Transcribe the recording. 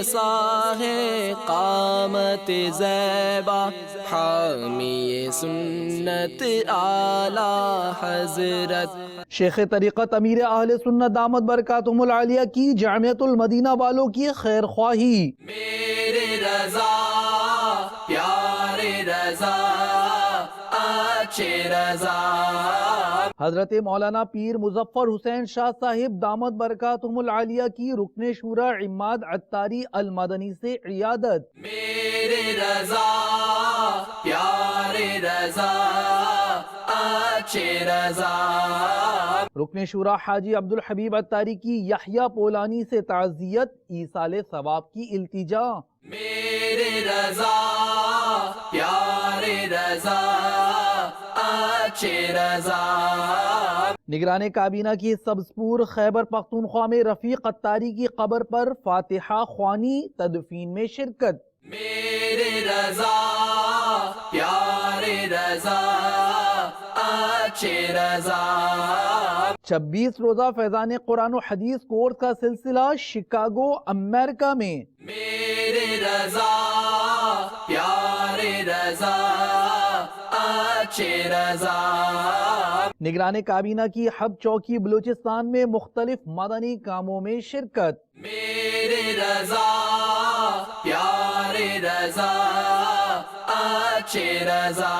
بسا ہے قامت زیبا، حامی سنت اعلی حضرت۔ شیخ طریقت امیر اہل سنت دامت برکاتہم العالیہ کی جامعۃ المدینہ والوں کی خیر خواہی۔ میرے رضا پیارے رضا اچھے رضا، حضرت مولانا پیر مظفر حسین شاہ صاحب دامت برکاتہم العالیہ کی رکن شورا عماد عطاری المدنی سے عیادت۔ میرے رضا پیارے رضا اچھے رضا، رکن شورا حاجی عبدالحبیب عطاری کی یحییٰ پولانی سے تعزیت، ایصال ثواب کی التجا۔ میرے رضا پیارے رضا اچھے رضا، نگران کابینہ کی سبزپور خیبر پختونخوا میں رفیق عطاری کی قبر پر فاتحہ خوانی، تدفین میں شرکت۔ میرے رضا پیارے رضا اچھے رضا، 26 روزہ فیضان قرآن و حدیث کورس کا سلسلہ شکاگو امریکہ میں۔ میرے رضا پیارے رضا اچھے رضا، نگران کابینہ کی حب چوکی بلوچستان میں مختلف مدنی کاموں میں شرکت۔ میرے رضا پیارے رضا اچھے رضا۔